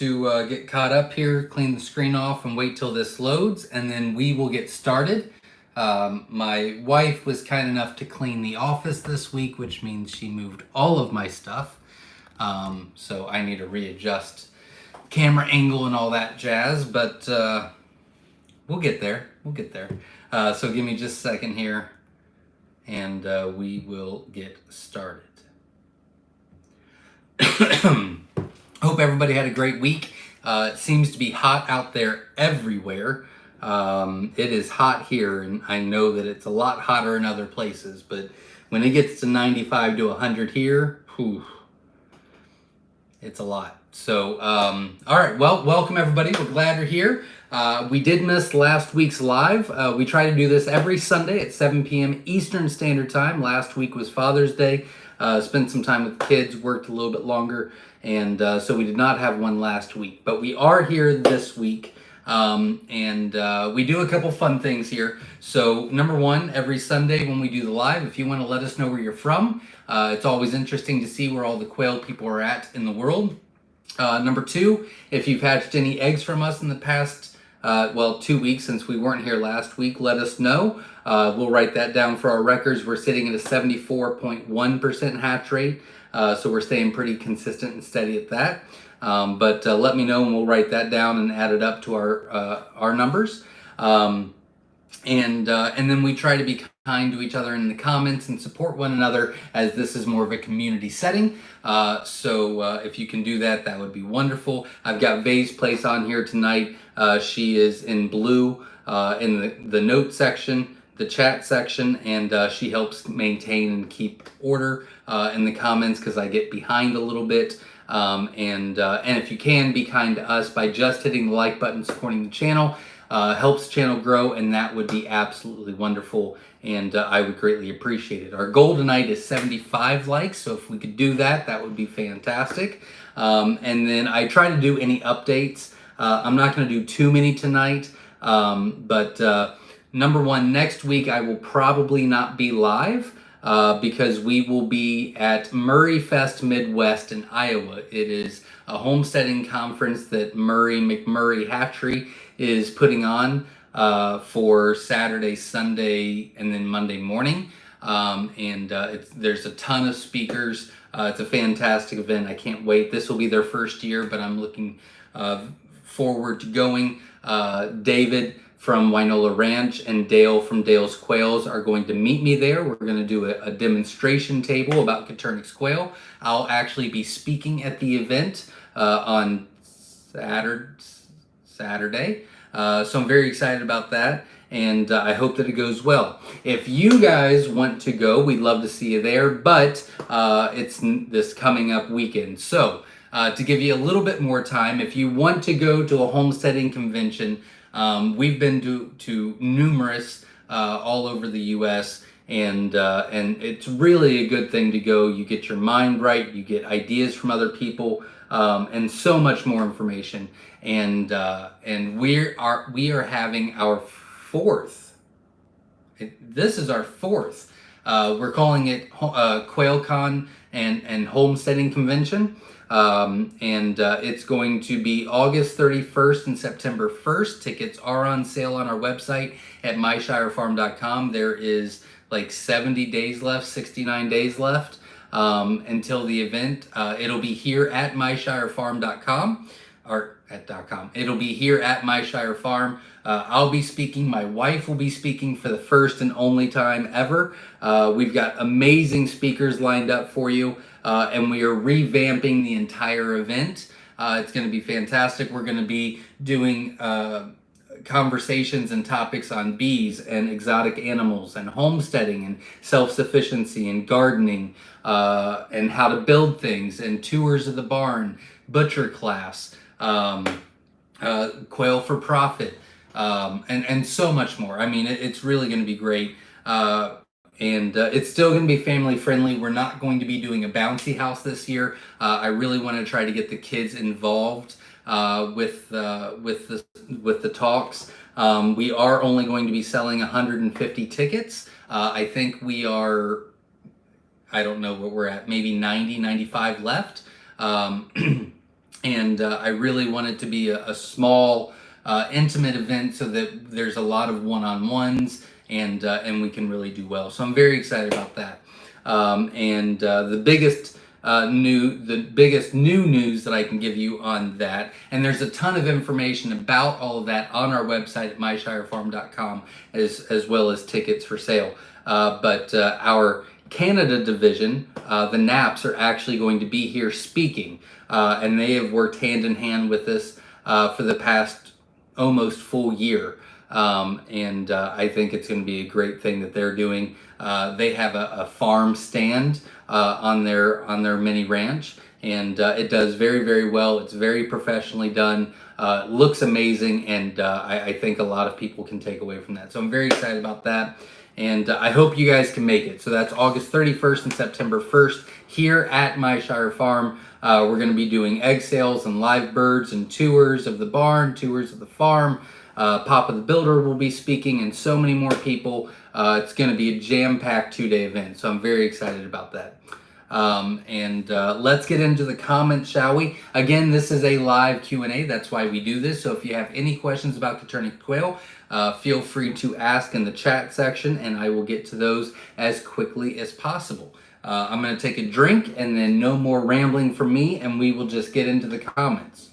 to get caught up here, clean the screen off, and wait till this loads, and then we will get started. My wife was kind enough to clean the office this week, which means she moved all of my stuff. So I need to readjust camera angle and all that jazz, but we'll get there. We'll get there. So give me just a second here, and we will get started. Hope everybody had a great week. It seems to be hot out there everywhere. It is hot here, and I know that it's a lot hotter in other places, but when it gets to 95 to 100 here, whew, it's a lot. So, all right, well, welcome everybody. We're glad you're here. We did miss last week's live. We try to do this every Sunday at 7 p.m. Eastern Standard Time. Last week was Father's Day. Spent some time with kids, worked a little bit longer, and so we did not have one last week. But we are here this week, and we do a couple fun things here. So number one, every Sunday when we do the live, if you want to let us know where you're from, it's always interesting to see where all the quail people are at in the world. Number two, if you've hatched any eggs from us in the past 2 weeks since we weren't here last week, let us know. We'll write that down for our records. We're sitting at a 74.1% hatch rate, so we're staying pretty consistent and steady at that. But let me know and we'll write that down and add it up to our numbers. And then we try to be kind to each other in the comments and support one another, as this is more of a community setting. So if you can do that, that would be wonderful. I've got Vay's place on here tonight. She is in blue in the note section, the chat section, and she helps maintain and keep order in the comments because I get behind a little bit. And if you can, be kind to us by just hitting the like button, supporting the channel. Helps the channel grow, and that would be absolutely wonderful, and I would greatly appreciate it. Our goal tonight is 75 likes, so if we could do that, that would be fantastic. And then I try to do any updates. I'm not going to do too many tonight, but number one, next week I will probably not be live because we will be at Murray Fest Midwest in Iowa. It is a homesteading conference that Murray McMurray Hatchery is putting on for Saturday, Sunday, and then Monday morning. There's a ton of speakers. It's a fantastic event. I can't wait. This will be their first year, but I'm looking forward to going. David from Wynola Ranch and Dale from Dale's Quails are going to meet me there. We're going to do a demonstration table about Coturnix quail. I'll actually be speaking at the event on Saturday. So I'm very excited about that, and I hope that it goes well. If you guys want to go, we'd love to see you there, but it's this coming up weekend. So to give you a little bit more time, if you want to go to a homesteading convention, we've been to numerous all over the U.S., and it's really a good thing to go. You get your mind right, you get ideas from other people, and so much more information. And we are having our fourth. This is our fourth. We're calling it QuailCon and Homesteading Convention. It's going to be August 31st and September 1st. Tickets are on sale on our website at myshirefarm.com. There is like 70 days left, 69 days left until the event. It'll be here at myshirefarm.com. Or at .com. It'll be here at Myshire Farm. I'll be speaking. My wife will be speaking for the first and only time ever. We've got amazing speakers lined up for you, and we are revamping the entire event. It's going to be fantastic. We're going to be doing conversations and topics on bees and exotic animals and homesteading and self-sufficiency and gardening and how to build things and tours of the barn, butcher class, quail for profit, and so much more. I mean, it's really going to be great. It's still going to be family friendly. We're not going to be doing a bouncy house this year. I really want to try to get the kids involved with the talks. We are only going to be selling 150 tickets. I think we are, I don't know what we're at, maybe 90, 95 left. And I really want it to be a small, intimate event so that there's a lot of one-on-ones and we can really do well. So I'm very excited about that. And the biggest new news that I can give you on that, and there's a ton of information about all of that on our website at myshirefarm.com, as well as tickets for sale. But our Canada division, the Naps, are actually going to be here speaking, and they have worked hand in hand with us for the past almost full year. And I think it's going to be a great thing that they're doing. They have a farm stand on their mini ranch, and it does very, very well. It's very professionally done. Looks amazing, and I think a lot of people can take away from that. So I'm very excited about that. And I hope you guys can make it. So that's August 31st and September 1st here at Myshire Farm. We're going to be doing egg sales and live birds and tours of the barn, tours of the farm. Papa the Builder will be speaking, and so many more people. It's going to be a jam-packed 2-day event, so I'm very excited about that. Let's get into the comments, shall we? Again, this is a live Q&A. That's why we do this. So if you have any questions about the Turnip Quail, feel free to ask in the chat section, and I will get to those as quickly as possible. I'm going to take a drink, and then no more rambling from me, and we will just get into the comments.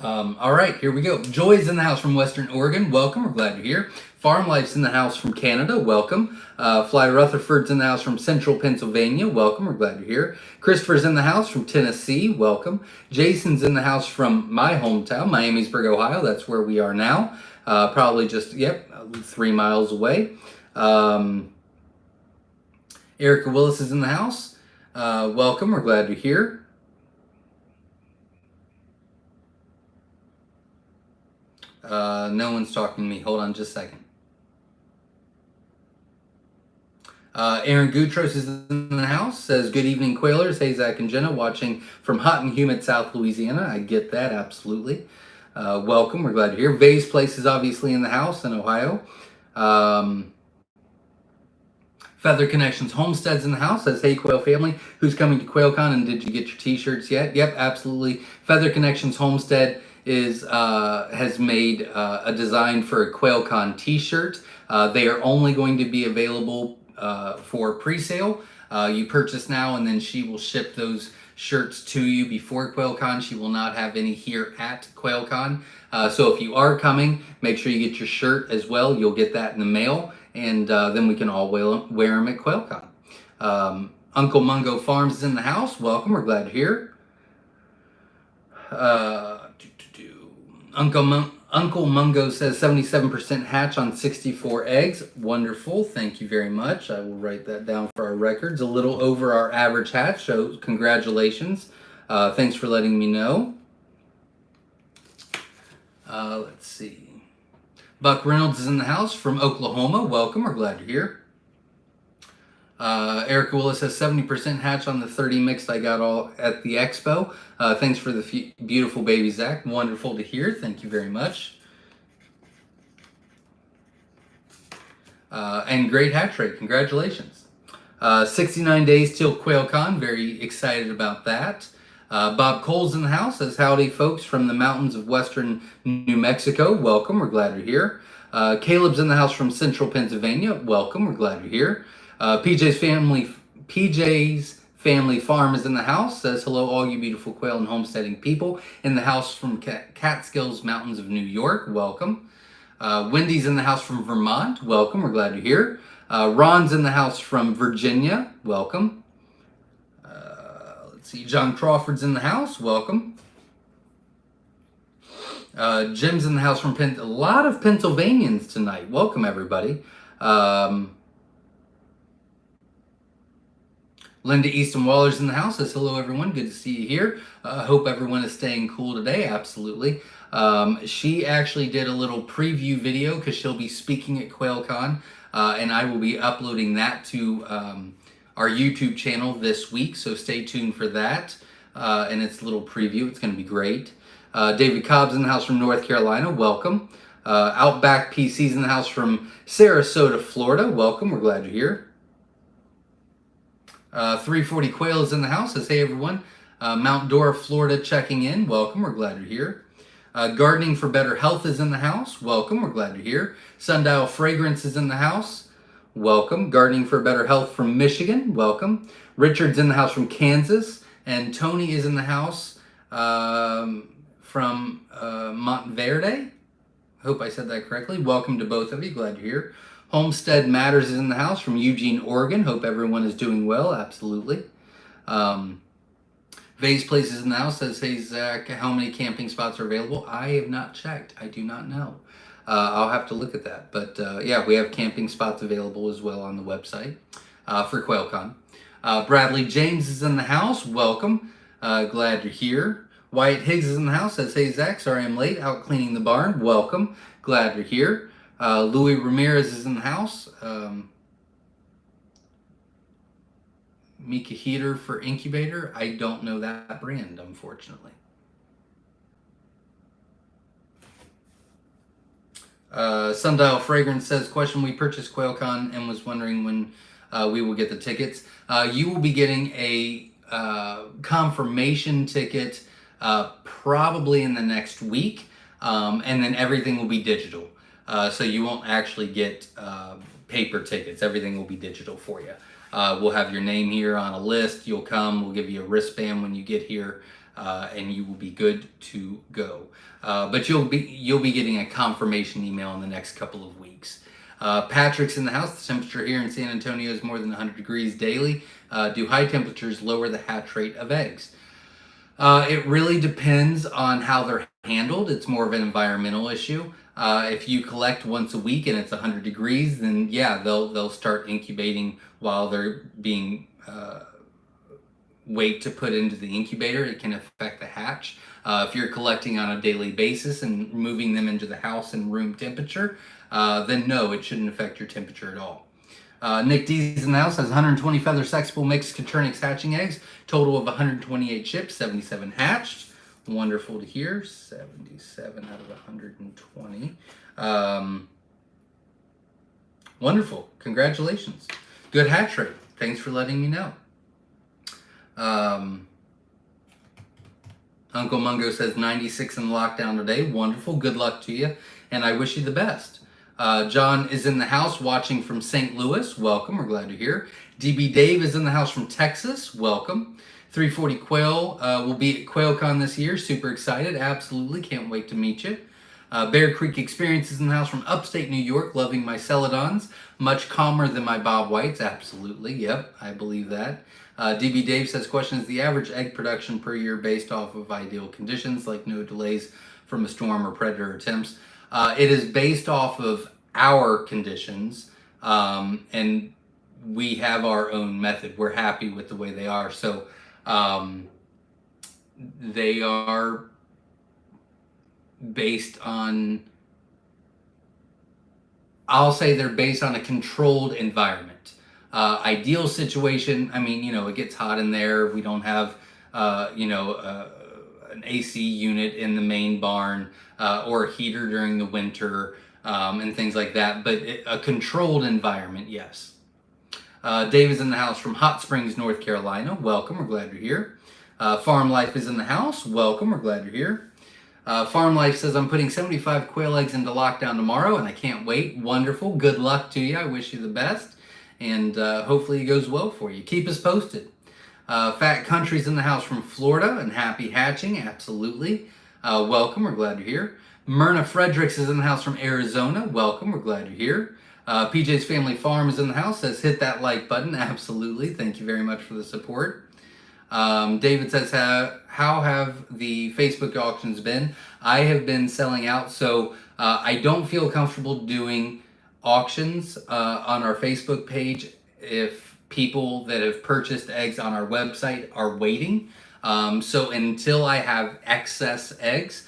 All right, here we go. Joy's in the house from Western Oregon. Welcome. We're glad you're here. Farm Life's in the house from Canada. Welcome. Fly Rutherford's in the house from Central Pennsylvania. Welcome. We're glad you're here. Christopher's in the house from Tennessee. Welcome. Jason's in the house from my hometown, Miamisburg, Ohio. That's where we are now. Probably just, 3 miles away. Erica Willis is in the house. Welcome. We're glad you're here. No one's talking to me. Hold on just a second. Aaron Gutros is in the house. Says, good evening, Quailers. Hey, Zach and Jenna, watching from hot and humid South Louisiana. I get that, absolutely. Welcome. We're glad you're here. Vay's Place is obviously in the house in Ohio. Feather Connections Homestead's in the house. Says, hey, Quail family, who's coming to QuailCon, and did you get your t-shirts yet? Yep, absolutely. Feather Connections Homestead has made a design for a QuailCon t-shirt. They are only going to be available for pre-sale. You purchase now, and then she will ship those shirts to you before QuailCon. She will not have any here at QuailCon. So if you are coming, make sure you get your shirt as well. You'll get that in the mail, and then we can all wear them at QuailCon. Uncle Mungo Farms is in the house. Welcome. We're glad you're here. Uncle Mungo says 77% hatch on 64 eggs. Wonderful. Thank you very much. I will write that down for our records. A little over our average hatch, so congratulations. Thanks for letting me know. Let's see. Buck Reynolds is in the house from Oklahoma. Welcome. We're glad you're here. Erica Willis says 70% hatch on the 30 mixed I got all at the expo. Thanks for the beautiful baby, Zach. Wonderful to hear. Thank you very much. And great hatch rate. Congratulations. 69 days till QuailCon. Very excited about that. Bob Cole's in the house. Says, howdy, folks from the mountains of western New Mexico. Welcome. We're glad you're here. Caleb's in the house from central Pennsylvania. Welcome. We're glad you're here. PJ's family farm is in the house. Says, hello, all you beautiful quail and homesteading people in the house from Catskills Mountains of New York. Welcome. Wendy's in the house from Vermont. Welcome. We're glad you're here. Ron's in the house from Virginia. Welcome. Let's see. John Crawford's in the house. Welcome. Jim's in the house from a lot of Pennsylvanians tonight. Welcome, everybody. Linda Easton Waller's in the house. Says, hello, everyone. Good to see you here. Hope everyone is staying cool today. Absolutely. She actually did a little preview video because she'll be speaking at QuailCon, and I will be uploading that to our YouTube channel this week, so stay tuned for that. And it's a little preview. It's going to be great. David Cobb's in the house from North Carolina. Welcome. Outback PC's in the house from Sarasota, Florida. Welcome. We're glad you're here. 340 Quail is in the house. Says, hey, everyone. Mount Dora, Florida, checking in. Welcome. We're glad you're here. Gardening for Better Health is in the house. Welcome. We're glad you're here. Sundial Fragrance is in the house. Welcome. Gardening for Better Health from Michigan. Welcome. Richard's in the house from Kansas. And Tony is in the house from Montverde. Hope I said that correctly. Welcome to both of you. Glad you're here. Homestead Matters is in the house from Eugene, Oregon. Hope everyone is doing well. Absolutely. Vay's Place is in the house. Says, hey, Zach, how many camping spots are available? I have not checked. I do not know. I'll have to look at that. But yeah, we have camping spots available as well on the website for QuailCon. Bradley James is in the house. Welcome. Glad you're here. Wyatt Higgs is in the house. Says, hey, Zach, sorry I'm late. Out cleaning the barn. Welcome. Glad you're here. Louis Ramirez is in the house. Mika Heater for Incubator. I don't know that brand, unfortunately. Sundial Fragrance says, question, we purchased QuailCon and was wondering when we will get the tickets. You will be getting a confirmation ticket probably in the next week, and then everything will be digital. So you won't actually get paper tickets. Everything will be digital for you. We'll have your name here on a list. You'll come. We'll give you a wristband when you get here, and you will be good to go. But you'll be getting a confirmation email in the next couple of weeks. Patrick's in the house. The temperature here in San Antonio is more than 100 degrees daily. Do high temperatures lower the hatch rate of eggs? It really depends on how they're handled. It's more of an environmental issue. If you collect once a week and it's 100 degrees, then yeah, they'll start incubating while they're being wait to put into the incubator. It can affect the hatch. If you're collecting on a daily basis and moving them into the house in room temperature, then no, it shouldn't affect your temperature at all. Nick D's in the house has 120 feather sexable mixed Coturnix hatching eggs, total of 128 chips, 77 hatched. Wonderful to hear. 77 out of 120. Wonderful. Congratulations. Good hatch rate. Thanks for letting me know. Uncle Mungo says 96 in the lockdown today. Wonderful. Good luck to you. And I wish you the best. John is in the house watching from St. Louis. Welcome. We're glad you're here. DB Dave is in the house from Texas. Welcome. 340 Quail will be at QuailCon this year. Super excited. Absolutely. Can't wait to meet you. Bear Creek Experience is in the house from upstate New York. Loving my celadons. Much calmer than my Bob Whites. Absolutely. Yep. I believe that. DB Dave says, question, is the average egg production per year based off of ideal conditions, like no delays from a storm or predator attempts? It is based off of our conditions, and we have our own method. We're happy with the way they are. So they are based on, I'll say they're based on a controlled environment. Ideal situation, I mean, it gets hot in there. We don't have, an AC unit in the main barn or a heater during the winter and things like that. But a controlled environment, yes. Dave is in the house from Hot Springs, North Carolina. Welcome. We're glad you're here. Farm Life is in the house. Welcome. We're glad you're here. Farm Life says, I'm putting 75 quail eggs into lockdown tomorrow, and I can't wait. Wonderful. Good luck to you. I wish you the best. And hopefully it goes well for you. Keep us posted. Fat Country's in the house from Florida, and happy hatching. Absolutely. Welcome. We're glad you're here. Myrna Fredericks is in the house from Arizona. Welcome. We're glad you're here. PJ's Family Farm is in the house. Says, hit that like button. Absolutely. Thank you very much for the support. David says, how have the Facebook auctions been? I have been selling out, so I don't feel comfortable doing auctions on our Facebook page if people that have purchased eggs on our website are waiting. So until I have excess eggs,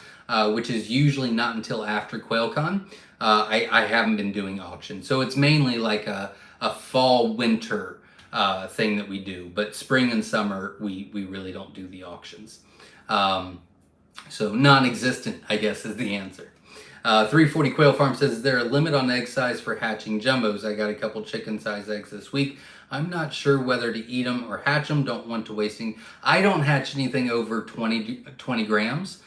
which is usually not until after QuailCon, I haven't been doing auctions. So it's mainly like a fall winter thing that we do, but spring and summer we really don't do the auctions. So non-existent, I guess, is the answer. 340 Quail Farm says, is there a limit on egg size for hatching jumbos? I got a couple chicken size eggs this week. I'm not sure whether to eat them or hatch them. Don't want to wasting. I don't hatch anything over 20 grams.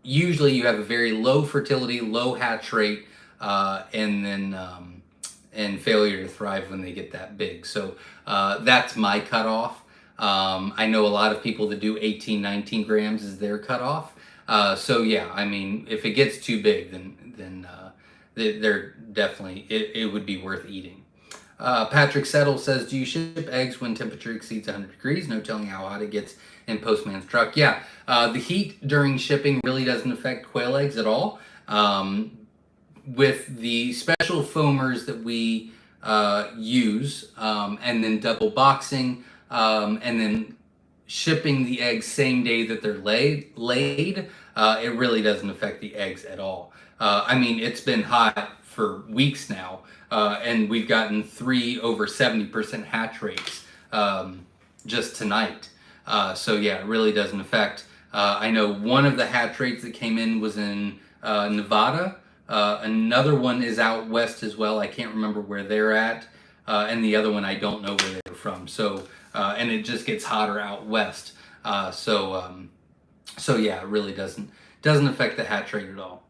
Usually you have a very low fertility, low hatch rate, and then and failure to thrive when they get that big. So that's my cutoff. I know a lot of people that do 18, 19 grams is their cutoff. So yeah, I mean, if it gets too big, then they're definitely, it would be worth eating. Patrick Settle says, do you ship eggs when temperature exceeds 100 degrees? No telling how hot it gets in Postman's truck. Yeah, the heat during shipping really doesn't affect quail eggs at all. With the special foamers that we use, and then double boxing, and then shipping the eggs same day that they're laid, it really doesn't affect the eggs at all. I mean, it's been hot for weeks now, and we've gotten 3 over 70% hatch rates just tonight. So yeah, it really doesn't affect. I know one of the hatch rates that came in was in Nevada. Another one is out west as well. I can't remember where they're at. And the other one, I don't know where they're from. So, and it just gets hotter out west. So yeah, it really doesn't affect the hatch rate at all.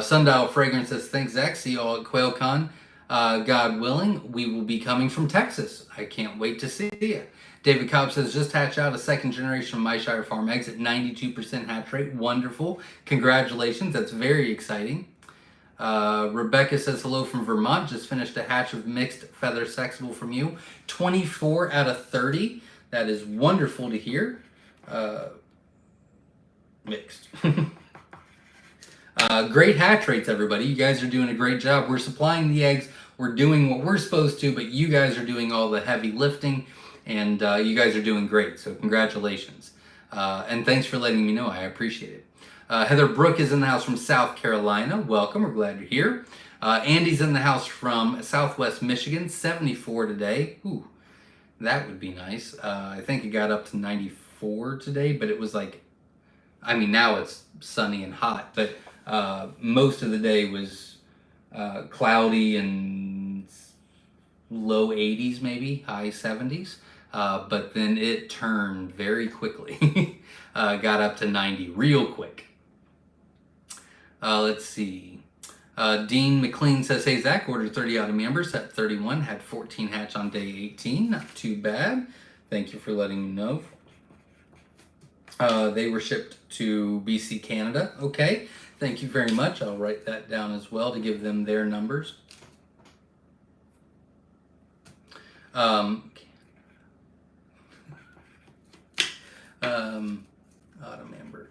Sundial Fragrance says, thanks, Zach. See you all at QuailCon. God willing, we will be coming from Texas. I can't wait to see you. David Cobb says, just hatch out a second generation of Myshire Farm eggs at 92% hatch rate. Wonderful. Congratulations. That's very exciting. Rebecca says, hello from Vermont. Just finished a hatch of mixed feather sexable from you. 24 out of 30. That is wonderful to hear. Mixed. Great hatch rates, everybody. You guys are doing a great job. We're supplying the eggs. We're doing what we're supposed to, but you guys are doing all the heavy lifting, and you guys are doing great. So congratulations. And thanks for letting me know. I appreciate it. Heather Brook is in the house from South Carolina. Welcome. We're glad you're here. Andy's in the house from Southwest Michigan. 74 today. Ooh, that would be nice. I think it got up to 94 today, but it was like, I mean, now it's sunny and hot, but most of the day was cloudy and low 80s, maybe high 70s. But then it turned very quickly. Got up to 90 real quick. Let's see. Dean McLean says, hey, Zach, ordered 30 out of members at 31, had 14 hatch on day 18. Not too bad. Thank you for letting me know. They were shipped to BC, Canada. Okay. Thank you very much. I'll write that down as well to give them their numbers. Auto member.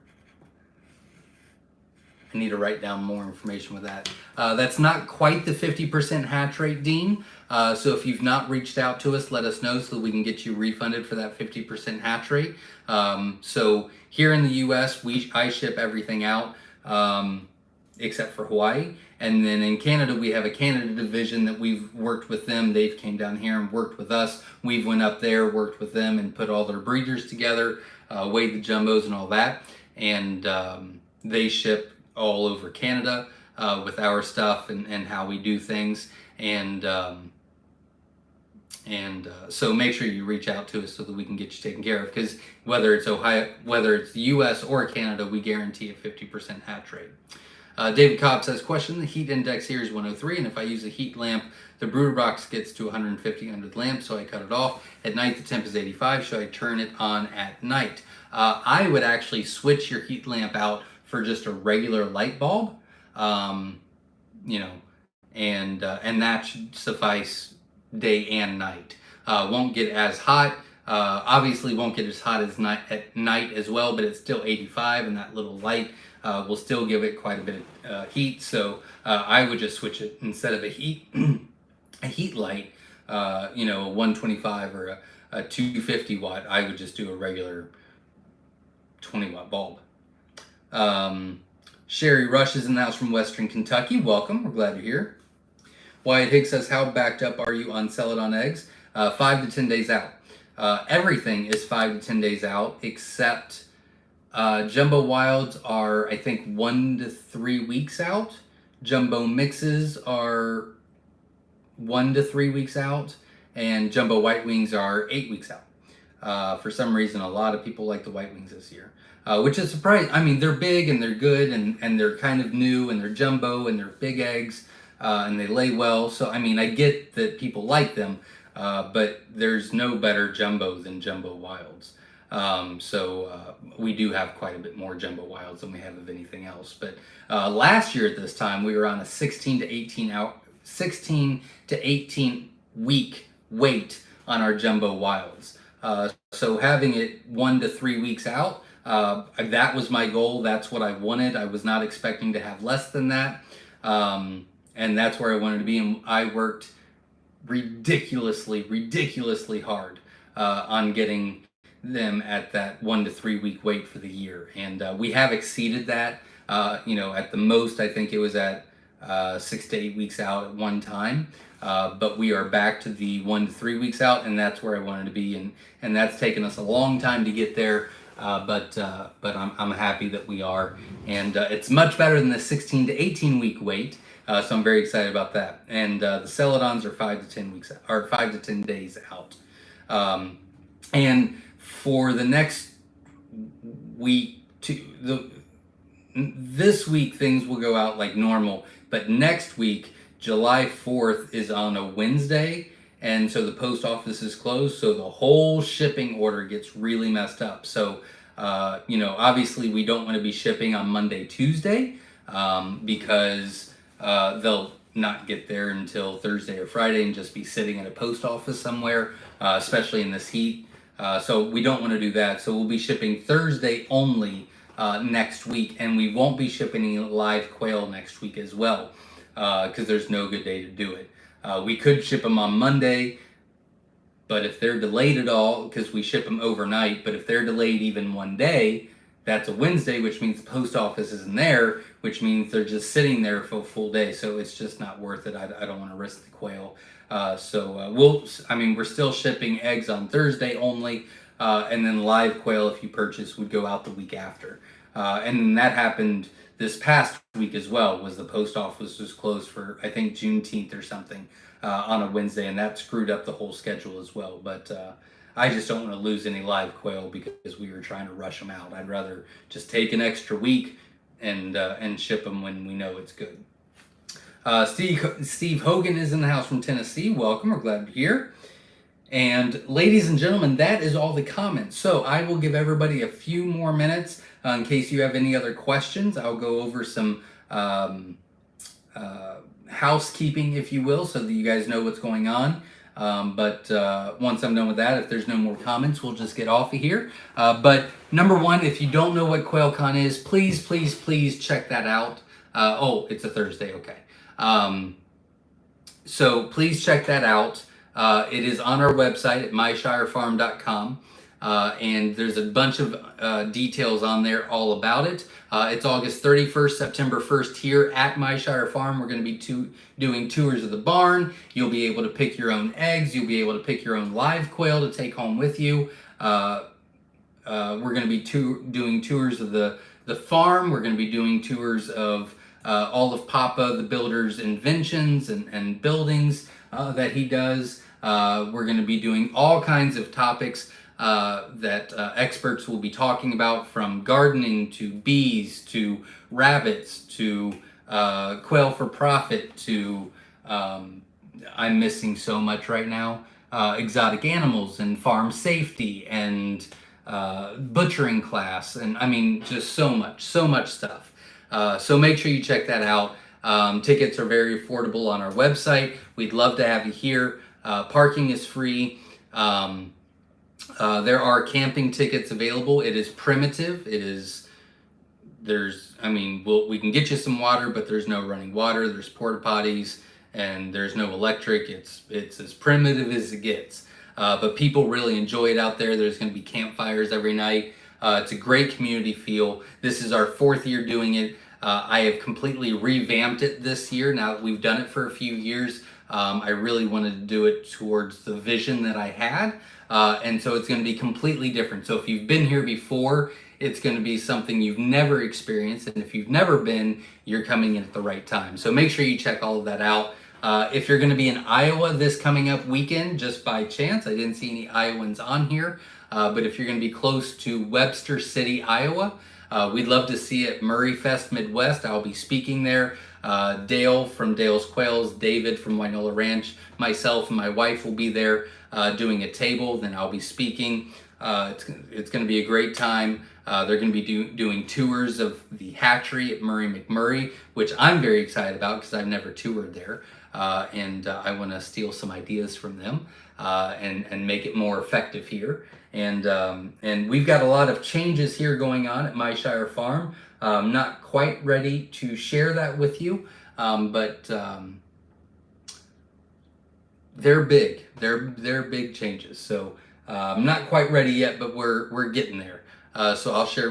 I need to write down more information with that. That's not quite the 50% hatch rate, Dean. So if you've not reached out to us, let us know so that we can get you refunded for that 50% hatch rate. So here in the US, I ship everything out except for Hawaii. And then in Canada, we have a Canada division that we've worked with them. They've came down here and worked with us. We've went up there, worked with them, and put all their breeders together, weighed the jumbos and all that. And they ship all over Canada with our stuff and how we do things. And so make sure you reach out to us so that we can get you taken care of. Because whether it's the U.S. or Canada, we guarantee a 50% hatch rate. David Cobb says, question, the heat index here is 103, and if I use a heat lamp, the brooder box gets to 150 under the lamp, so I cut it off. At night, the temp is 85. Should I turn it on at night? I would actually switch your heat lamp out for just a regular light bulb, you know, and that should suffice day and night. Won't get as hot. Obviously won't get as hot as at night as well, but it's still 85, and that little light will still give it quite a bit of heat. So I would just switch it instead of a heat light, you know, a 125 or a 250 watt. I would just do a regular 20 watt bulb. Sherry Rush is in the house from Western Kentucky. Welcome. We're glad you're here. Wyatt Higgs says, how backed up are you on Celadon eggs? 5 to 10 days out. Everything is 5 to 10 days out, except Jumbo Wilds are, I think, 1 to 3 weeks out. Jumbo Mixes are 1 to 3 weeks out. and jumbo white wings are 8 weeks out. For some reason, a lot of people like the white wings this year, which is surprising. I mean, they're big and they're good, and they're kind of new, and they're jumbo, and they're big eggs, and they lay well. So, I mean, I get that people like them, but there's no better jumbo than jumbo wilds. We do have quite a bit more jumbo wilds than we have of anything else. But last year at this time, we were on a 16 to 18 week wait on our jumbo wilds. So having it 1 to 3 weeks out, that was my goal. That's what I wanted. I was not expecting to have less than that. And that's where I wanted to be. And I worked ridiculously hard on getting them at that 1 to 3 week wait for the year. And we have exceeded that. At the most, I think it was at 6 to 8 weeks out at one time. But we are back to the 1 to 3 weeks out, and that's where I wanted to be. And that's taken us a long time to get there. But I'm happy that we are. And it's much better than the 16 to 18 week wait. So I'm very excited about that. And the Celadons are 5 to 10 weeks out, or 5 to 10 days out. And for the next week, this week things will go out like normal, but next week, July 4th is on a Wednesday, and so the post office is closed, so the whole shipping order gets really messed up. So, obviously we don't want to be shipping on Monday, Tuesday, because they'll not get there until Thursday or Friday and just be sitting at a post office somewhere, especially in this heat. So we don't want to do that. So we'll be shipping Thursday only next week, and we won't be shipping any live quail next week as well, because there's no good day to do it. We could ship them on Monday, but if they're delayed at all, because we ship them overnight, but if they're delayed even one day, that's a Wednesday, which means the post office isn't there, which means they're just sitting there for a full day. So it's just not worth it. I don't want to risk the quail. We're still shipping eggs on Thursday only, and then live quail, if you purchase, would go out the week after. And that happened this past week as well, was the post office was closed for, I think, Juneteenth or something, on a Wednesday, and that screwed up the whole schedule as well. But I just don't want to lose any live quail because we were trying to rush them out. I'd rather just take an extra week and ship them when we know it's good. Steve Hogan is in the house from Tennessee. Welcome. We're glad you're here. And ladies and gentlemen, that is all the comments. So I will give everybody a few more minutes in case you have any other questions. I'll go over some housekeeping, if you will, so that you guys know what's going on. But once I'm done with that, if there's no more comments, we'll just get off of here. But number one, if you don't know what QuailCon is, please check that out. It's a Thursday, okay. So please check that out. It is on our website at myshirefarm.com. And there's a bunch of details on there all about it. It's August 31st, September 1st here at Myshire Farm. We're going to be doing tours of the barn. You'll be able to pick your own eggs. You'll be able to pick your own live quail to take home with you. We're going to be doing tours of the farm. We're going to be doing tours of all of Papa the Builder's inventions and buildings that he does. We're going to be doing all kinds of topics that experts will be talking about, from gardening to bees to rabbits to quail for profit to I'm missing so much right now, exotic animals and farm safety and butchering class, and I mean just so much stuff. So make sure you check that out. Tickets are very affordable on our website. We'd love to have you here. Parking is free. There are camping tickets available. It is primitive. We can get you some water, but there's no running water. There's porta potties and there's no electric. It's as primitive as it gets. But people really enjoy it out there. There's going to be campfires every night. It's a great community feel. This is our 4th year doing it. I have completely revamped it this year. Now that we've done it for a few years, I really wanted to do it towards the vision that I had. And so it's going to be completely different. So if you've been here before, it's going to be something you've never experienced. And if you've never been, you're coming in at the right time. So make sure you check all of that out. If you're going to be in Iowa this coming up weekend, just by chance, I didn't see any Iowans on here, but if you're going to be close to Webster City, Iowa, we'd love to see you at Murray Fest Midwest. I'll be speaking there. Dale from Dale's Quails, David from Wynola Ranch, myself and my wife will be there doing a table. Then I'll be speaking. It's going to be a great time. They're going to be doing tours of the hatchery at Murray McMurray, which I'm very excited about because I've never toured there. And I want to steal some ideas from them and make it more effective here. And we've got a lot of changes here going on at Myshire Farm. I'm not quite ready to share that with you, but they're big. They're big changes. So I'm not quite ready yet, but we're getting there. So I'll share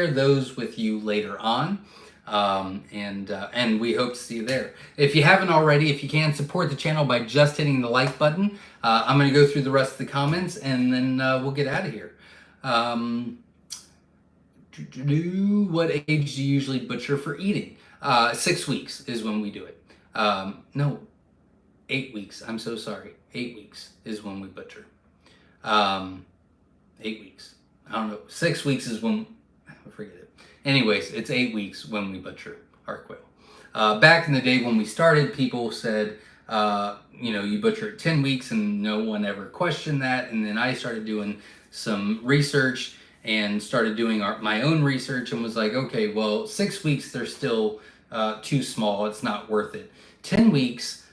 those with you later on. And we hope to see you there. If you haven't already, if you can, support the channel by just hitting the like button. I'm going to go through the rest of the comments and then we'll get out of here. What age do you usually butcher for eating? 6 weeks is when we do it. No, 8 weeks. I'm so sorry. 8 weeks is when we butcher. 8 weeks. I don't know. 6 weeks is when, forget it. Anyways, it's 8 weeks when we butcher our quail. Back in the day when we started, people said, you butcher at 10 weeks, and no one ever questioned that. And then I started doing some research and started doing my own research and was like, okay, well, 6 weeks, they're still too small. It's not worth it. 10 weeks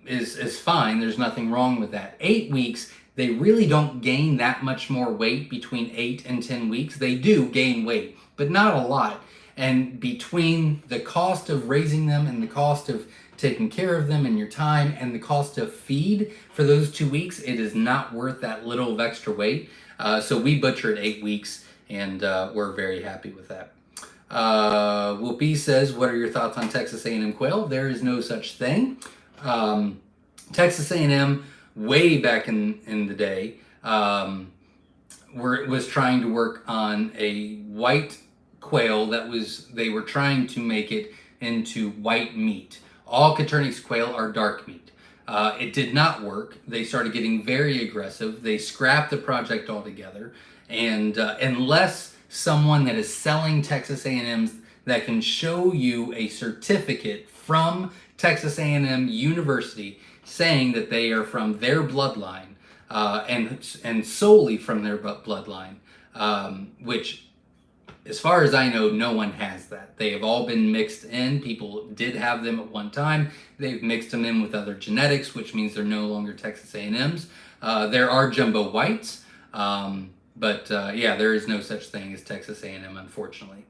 is fine. There's nothing wrong with that. 8 weeks, they really don't gain that much more weight between 8 and 10 weeks. They do gain weight, but not a lot. And between the cost of raising them and the cost of taking care of them and your time and the cost of feed for those 2 weeks, it is not worth that little of extra weight. So we butcher at 8 weeks, and we're very happy with that. Whoopi says, what are your thoughts on Texas A&M quail? There is no such thing. Texas A&M, way back in the day, was trying to work on a white quail they were trying to make it into white meat. All Coturnix quail are dark meat. It did not work. They started getting very aggressive. They scrapped the project altogether. And unless someone that is selling Texas A&Ms that can show you a certificate from Texas A&M University saying that they are from their bloodline and solely from their bloodline, which, as far as I know, no one has that. They have all been mixed in. People did have them at one time. They've mixed them in with other genetics, which means they're no longer Texas A&Ms. There are jumbo whites, but there is no such thing as Texas A&M, unfortunately.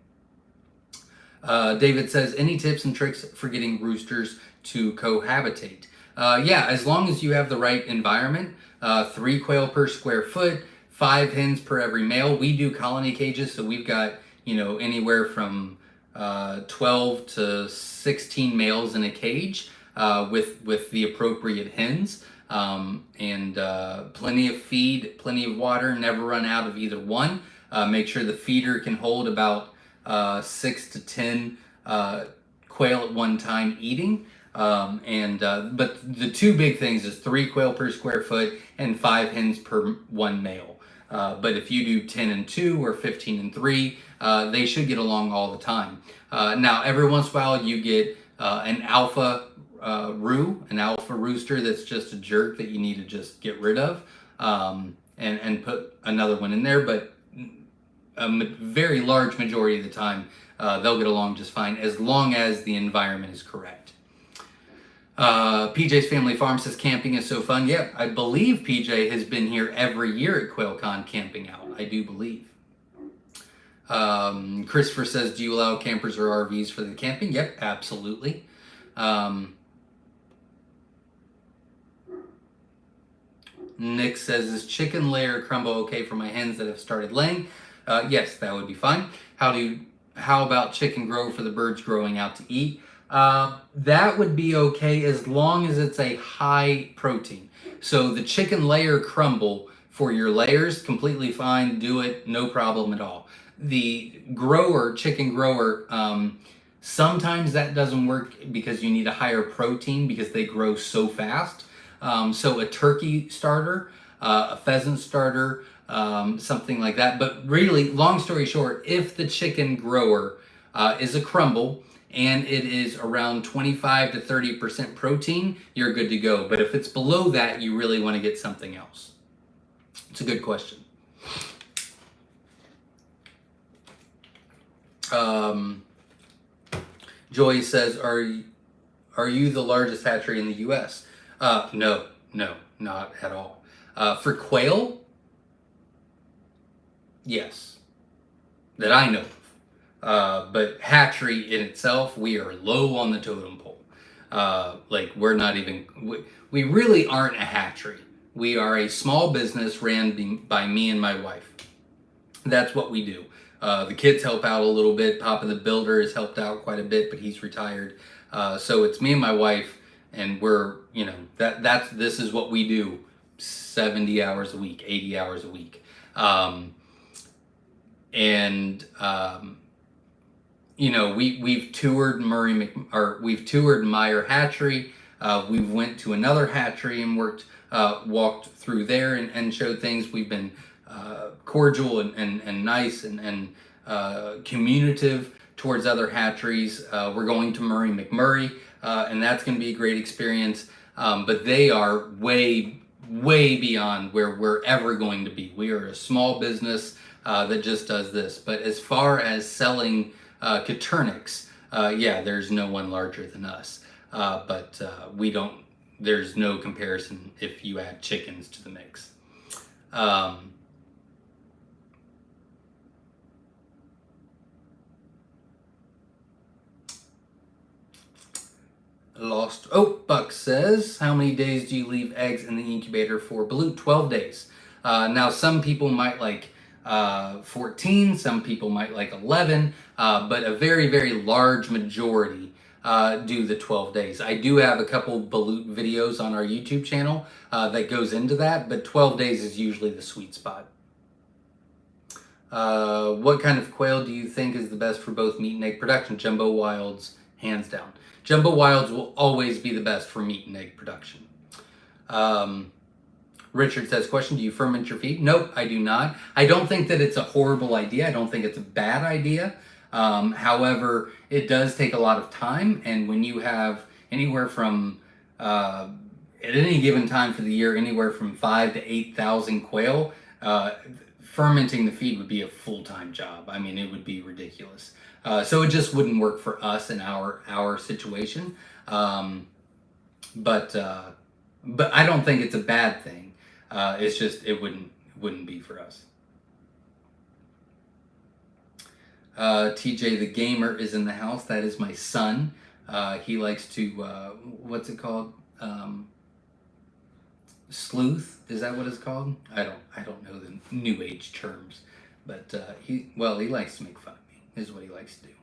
David says, any tips and tricks for getting roosters to cohabitate? As long as you have the right environment, 3 quail per square foot, 5 hens per every male. We do colony cages, so we've got, anywhere from 12 to 16 males in a cage with the appropriate hens. And plenty of feed, plenty of water, never run out of either one. Make sure the feeder can hold about 6 to 10 quail at one time eating. But the two big things is 3 quail per square foot and 5 hens per one male. But if you do 10 and 2 or 15 and 3, they should get along all the time. Now, every once in a while you get an alpha an alpha rooster that's just a jerk that you need to just get rid of and put another one in there. But a very large majority of the time, they'll get along just fine as long as the environment is correct. PJ's Family Farm says camping is so fun. Yep, I believe PJ has been here every year at QuailCon camping out. I do believe. Christopher says, do you allow campers or RVs for the camping? Yep, absolutely. Nick says, is chicken layer crumble okay for my hens that have started laying? Yes, that would be fine. How about chicken grow for the birds growing out to eat? That would be okay as long as it's a high protein. So the chicken layer crumble for your layers, completely fine. Do it, no problem at all. The chicken grower, Sometimes that doesn't work because you need a higher protein because they grow so fast. So a turkey starter, a pheasant starter, something like that. But really, long story short, if the chicken grower is a crumble and it is around 25 to 30% protein, you're good to go. But if it's below that, you really want to get something else. It's a good question. Joy says, are you the largest hatchery in the U.S.? No, not at all. For quail, yes, that I know of. But hatchery in itself, we are low on the totem pole. Like we're not even, we really aren't a hatchery. We are a small business ran by me and my wife. That's what we do. The kids help out a little bit. Papa the builder has helped out quite a bit, but he's retired. So it's me and my wife, and we're, this is what we do 70 hours a week, 80 hours a week. We've toured we've toured Myshire Hatchery. We went to another hatchery and walked through there and showed things. We've been cordial and nice and communicative towards other hatcheries. We're going to Murray McMurray, and that's going to be a great experience. But they are way beyond where we're ever going to be. We are a small business that just does this. But as far as selling Coturnix, there's no one larger than us. But there's no comparison if you add chickens to the mix. Buck says, how many days do you leave eggs in the incubator for? Balut, 12 days. Now, some people might like 14, some people might like 11, but a very, very large majority do the 12 days. I do have a couple balut videos on our YouTube channel that goes into that, but 12 days is usually the sweet spot. What kind of quail do you think is the best for both meat and egg production? Jumbo Wilds, hands down. Jumbo Wilds will always be the best for meat and egg production. Richard says, question, do you ferment your feed? Nope, I do not. I don't think that it's a horrible idea. I don't think it's a bad idea. However, it does take a lot of time. And when you have anywhere from, at any given time for the year, anywhere from 5,000 to 8,000 quail, fermenting the feed would be a full-time job. I mean, it would be ridiculous. So it just wouldn't work for us in our situation. But I don't think it's a bad thing. It's just it wouldn't be for us. TJ the gamer is in the house. That is my son. He likes to what's it called? Sleuth, is that what it's called? I don't know the new age terms, but he likes to make fun of me, is what he likes to do.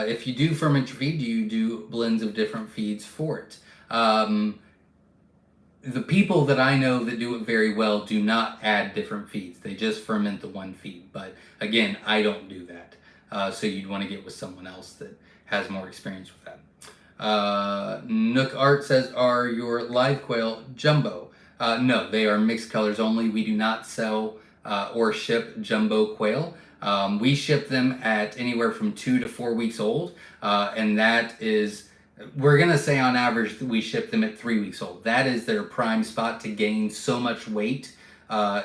If you do ferment your feed, do you do blends of different feeds for it? The people that I know that do it very well do not add different feeds. They just ferment the one feed. But again, I don't do that. So you'd want to get with someone else that has more experience with that. Nook Art says, are your live quail jumbo? No, they are mixed colors only. We do not sell or ship jumbo quail. We ship them at anywhere from 2 to 4 weeks old. And that is, we're going to say on average that we ship them at 3 weeks old. That is their prime spot to gain so much weight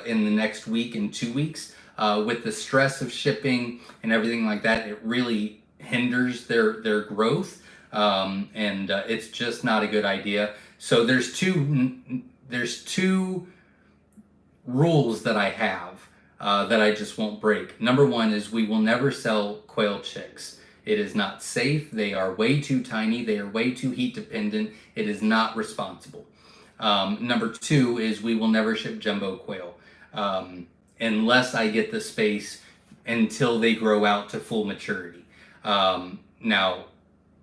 in the next week and 2 weeks. With the stress of shipping and everything like that, it really hinders their growth. And it's just not a good idea. So there's two rules that I have that I just won't break. Number one is we will never sell quail chicks. It is not safe. They are way too tiny. They are way too heat dependent. It is not responsible. Number two is we will never ship jumbo quail unless I get the space until they grow out to full maturity. Now,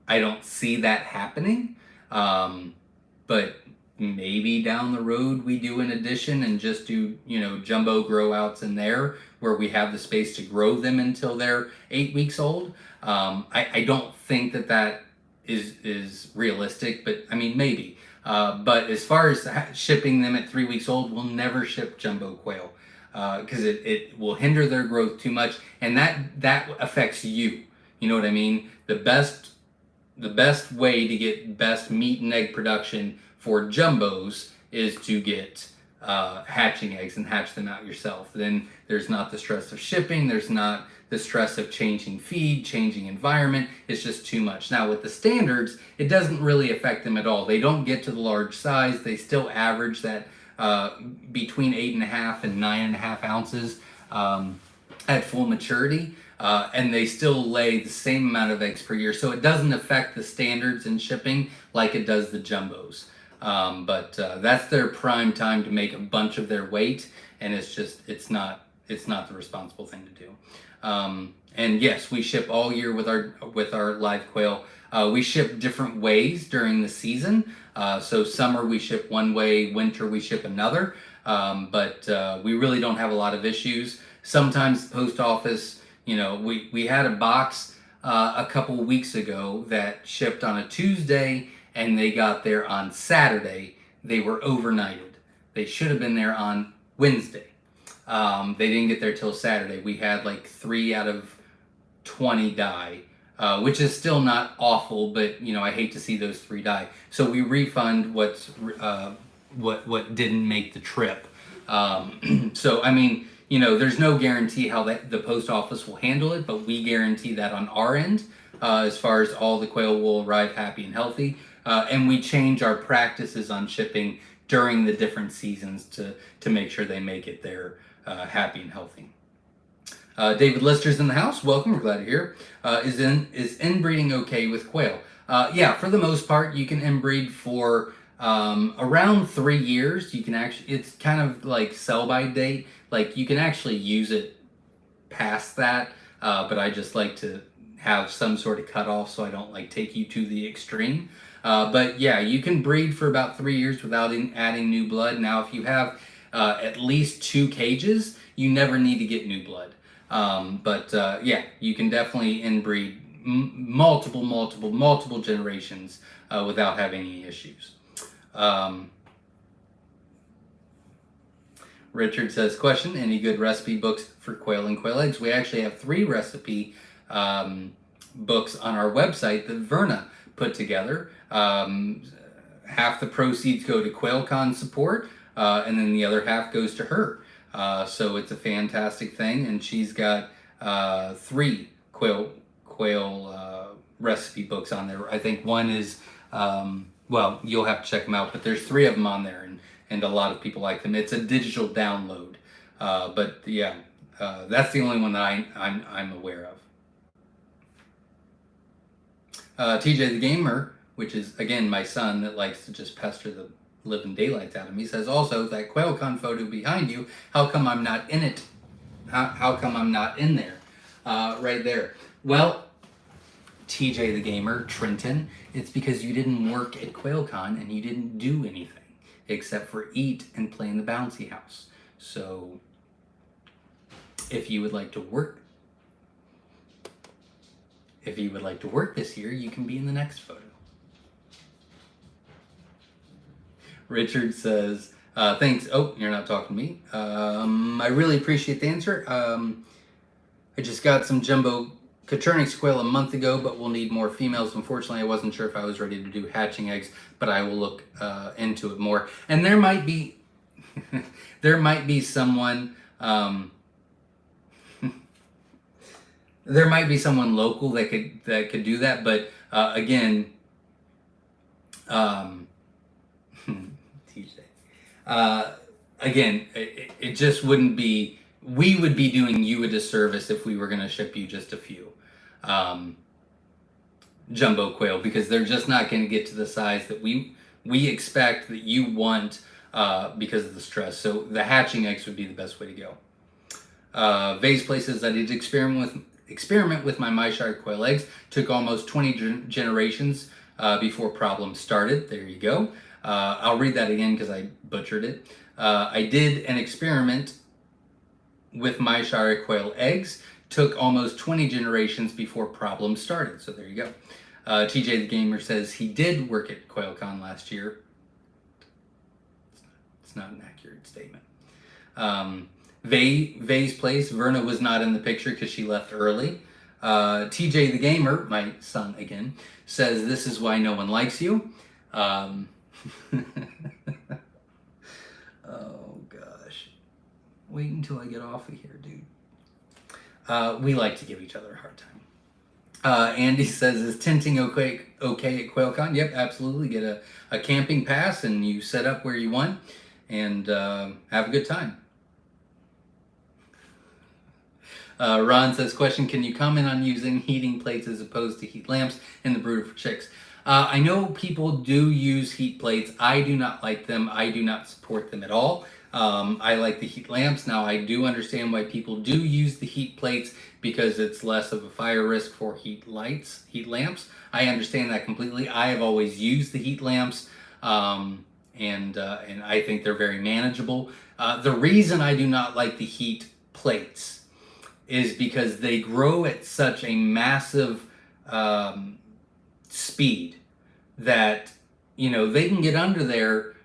I don't see that happening, but maybe down the road we do an addition and just do, jumbo grow outs in there where we have the space to grow them until they're 8 weeks old. I don't think that is realistic, but I mean, maybe. But as far as shipping them at 3 weeks old, we'll never ship jumbo quail because it will hinder their growth too much, and that affects you. You know what I mean? The best way to get best meat and egg production for jumbos is to get hatching eggs and hatch them out yourself. Then there's not the stress of shipping, there's not the stress of changing feed, changing environment. It's just too much. Now with the standards, it doesn't really affect them at all. They don't get to the large size. They still average that between 8.5 and 9.5 ounces at full maturity. And they still lay the same amount of eggs per year. So it doesn't affect the standards in shipping like it does the jumbos. But that's their prime time to make a bunch of their weight, and it's not the responsible thing to do. And yes, we ship all year with our live quail. We ship different ways during the season. So summer we ship one way, winter we ship another. But we really don't have a lot of issues. Sometimes the post office, we had a box a couple weeks ago that shipped on a Tuesday, and they got there on Saturday. They were overnighted. They should have been there on Wednesday. They didn't get there till Saturday. We had like 3 out of 20 die, which is still not awful, but I hate to see those 3 die. So we refund what didn't make the trip. So I mean, there's no guarantee how the post office will handle it, but we guarantee that on our end, as far as all the quail will arrive happy and healthy. And we change our practices on shipping during the different seasons to make sure they make it there happy and healthy. David Lister's in the house. Welcome. We're glad you're here. Is inbreeding okay with quail? Yeah, for the most part, you can inbreed for around 3 years. You can actually, it's kind of like sell by date. Like you can actually use it past that, but I just like to have some sort of cutoff so I don't take you to the extreme. But yeah, you can breed for about 3 years without adding new blood. Now, if you have at least 2 cages, you never need to get new blood. But yeah, you can definitely inbreed multiple generations without having any issues. Richard says, question, any good recipe books for quail and quail eggs? We actually have 3 recipe books on our website that Verna put together. Half the proceeds go to QuailCon support, and then the other half goes to her. So it's a fantastic thing, and she's got 3 quail recipe books on there. I think one is, well, you'll have to check them out, but there's 3 of them on there, and a lot of people like them. It's a digital download, but yeah, that's the only one that I'm aware of. TJ the Gamer, which is again my son that likes to just pester the living daylights out of me, says also that QuailCon photo behind you, how come I'm not in it? How come I'm not in there? Right there. Well, TJ the Gamer, Trenton, it's because you didn't work at QuailCon and you didn't do anything except for eat and play in the bouncy house. So if you would like to work this year, you can be in the next photo. Richard says, thanks. Oh, you're not talking to me. I really appreciate the answer. I just got some jumbo Coturnix quail a month ago, but we'll need more females. Unfortunately, I wasn't sure if I was ready to do hatching eggs, but I will look into it more. And there might be, someone, there might be someone local that could do that. But again, TJ, again, it just wouldn't be. We would be doing you a disservice if we were going to ship you just a few jumbo quail, because they're just not going to get to the size that we expect that you want because of the stress. So the hatching eggs would be the best way to go. Vase places I did experiment with my Myshire quail eggs. Took almost 20 generations before problems started. There you go. I'll read that again because I butchered it. I did an experiment with Myshire quail eggs. Took almost 20 generations before problems started. So there you go. TJ the Gamer says he did work at QuailCon last year. It's not an accurate statement. Vay's place, Verna was not in the picture because she left early. TJ the Gamer, my son again, says this is why no one likes you. Oh gosh. Wait until I get off of here, dude. We like to give each other a hard time. Andy says, is tenting okay at QuailCon? Yep, absolutely. Get a camping pass and you set up where you want and have a good time. Ron says, question, can you comment on using heating plates as opposed to heat lamps in the brooder for chicks? I know people do use heat plates. I do not like them. I do not support them at all. I like the heat lamps. Now, I do understand why people do use the heat plates because it's less of a fire risk for heat lamps. I understand that completely. I have always used the heat lamps, and I think they're very manageable. The reason I do not like the heat plates is because they grow at such a massive speed that, you know, they can get under there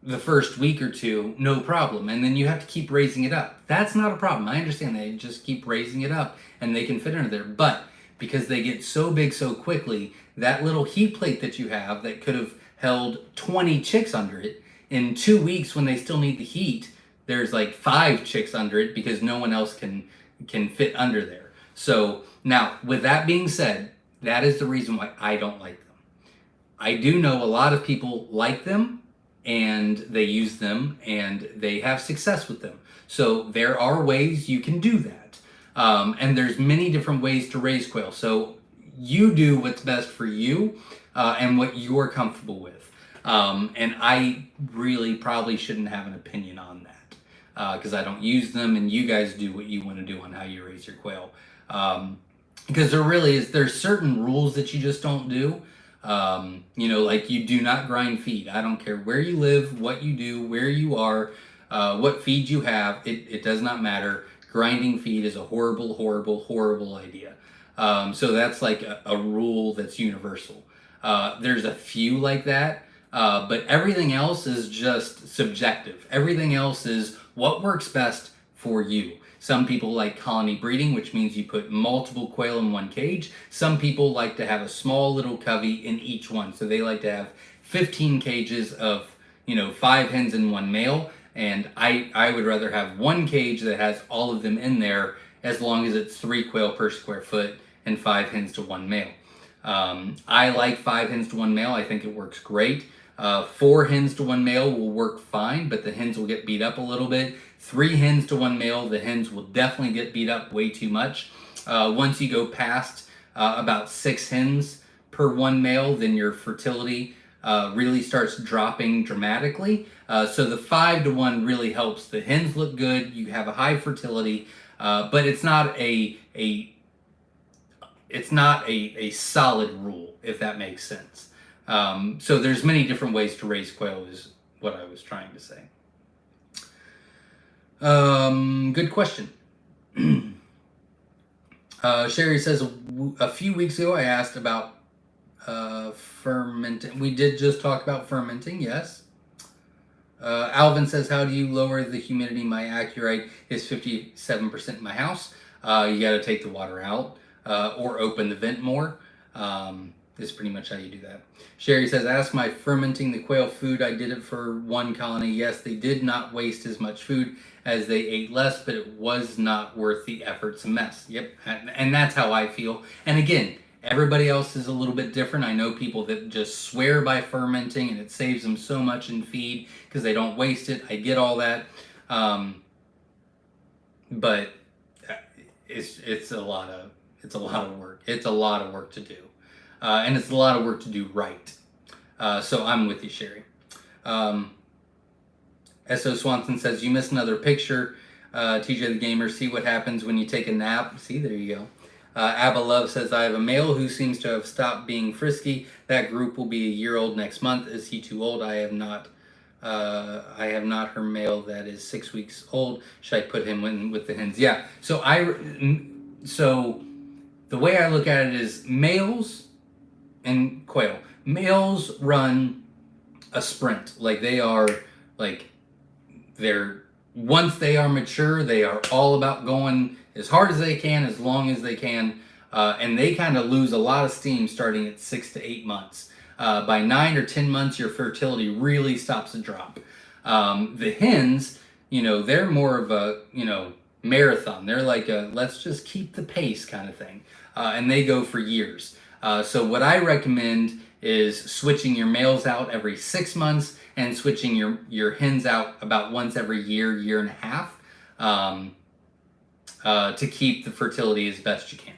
the first week or two, no problem. And then you have to keep raising it up. That's not a problem. I understand they just keep raising it up and they can fit under there. But because they get so big so quickly, that little heat plate that you have that could have held 20 chicks under it, in 2 weeks when they still need the heat, there's like 5 chicks under it because no one else can fit under there. So now, with that being said, that is the reason why I don't like them. I do know a lot of people like them and they use them and they have success with them. So there are ways you can do that. And there's many different ways to raise quail. So you do what's best for you and what you're comfortable with. And I really probably shouldn't have an opinion on that because I don't use them, and you guys do what you want to do on how you raise your quail. Because there's certain rules that you just don't do. You know, like you do not grind feed. I don't care where you live, what you do, where you are, what feed you have. It does not matter. Grinding feed is a horrible, horrible, horrible idea. So that's like a rule that's universal. There's a few like that, but everything else is just subjective. Everything else is what works best for you. Some people like colony breeding, which means you put multiple quail in one cage. Some people like to have a small little covey in each one. So they like to have 15 cages of, 5 hens and 1 male. And I would rather have one cage that has all of them in there as long as it's 3 quail per square foot and 5 hens to 1 male. I like 5 hens to 1 male. I think it works great. 4 hens to 1 male will work fine, but the hens will get beat up a little bit. 3 hens to 1 male, the hens will definitely get beat up way too much. Once you go past about 6 hens per 1 male, then your fertility really starts dropping dramatically. So the 5 to 1 really helps. The hens look good, you have a high fertility, but it's not a solid rule, if that makes sense. So there's many different ways to raise quail is what I was trying to say. Good question. Sherry says, a few weeks ago I asked about fermenting. We did just talk about fermenting, yes. Alvin says, how do you lower the humidity? My Accurite is 57% in my house. You got to take the water out or open the vent more. Is pretty much how you do that. Sherry says, ask my fermenting the quail food. I did it for 1 colony. Yes, they did not waste as much food as they ate less, but it was not worth the effort. It's a mess. Yep, and that's how I feel. And again, everybody else is a little bit different. I know people that just swear by fermenting and it saves them so much in feed because they don't waste it. I get all that. But it's a lot of work. It's a lot of work to do. And it's a lot of work to do right. So I'm with you, Sherry. S.O. Swanson says, you missed another picture. TJ the Gamer, see what happens when you take a nap. See, there you go. Abba Love says, I have a male who seems to have stopped being frisky. That group will be a year old next month. Is he too old? I have not I have not her male that is 6 weeks old. Should I put him in with the hens? Yeah. So the way I look at it is males and quail. Males run a sprint. Like they're once they are mature, they are all about going as hard as they can, as long as they can, and they kind of lose a lot of steam starting at 6 to 8 months. By 9 or 10 months, your fertility really stops to drop. The hens, they're more of a marathon. They're like a let's just keep the pace kind of thing, and they go for years. So what I recommend is switching your males out every 6 months and switching your hens out about once every year and a half, to keep the fertility as best you can.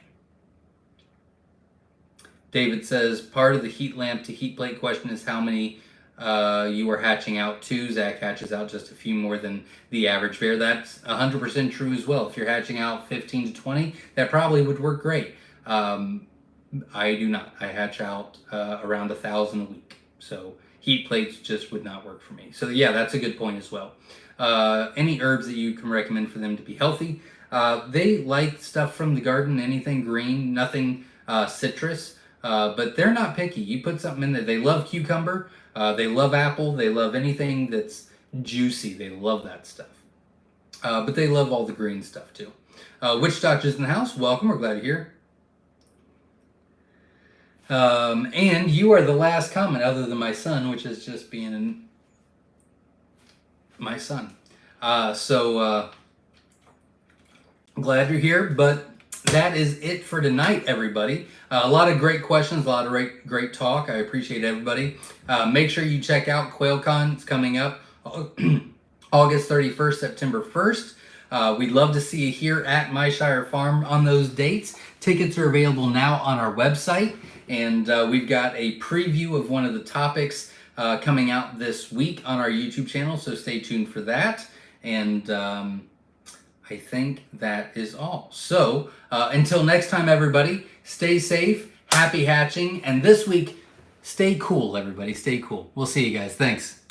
David says, part of the heat lamp to heat plate question is how many you are hatching out to. Zach hatches out just a few more than the average bear. That's 100% true as well. If you're hatching out 15 to 20, that probably would work great. I do not. I hatch out around 1,000 a week. So heat plates just would not work for me. So yeah, that's a good point as well. Any herbs that you can recommend for them to be healthy? They like stuff from the garden, anything green, nothing citrus. But they're not picky. You put something in there. They love cucumber. They love apple. They love anything that's juicy. They love that stuff. But they love all the green stuff too. Witch Doctor's in the house. Welcome. We're glad you're here. And you are the last comment other than my son, which is just being my son. So glad you're here. But that is it for tonight, everybody. A lot of great questions, a lot of great talk. I appreciate everybody. Make sure you check out QuailCon. It's coming up August 31st, September 1st. We'd love to see you here at Myshire Farm on those dates. Tickets are available now on our website, and we've got a preview of one of the topics coming out this week on our YouTube channel, so stay tuned for that. And I think that is all. So until next time, everybody, stay safe, happy hatching, and this week, stay cool, everybody. Stay cool. We'll see you guys. Thanks.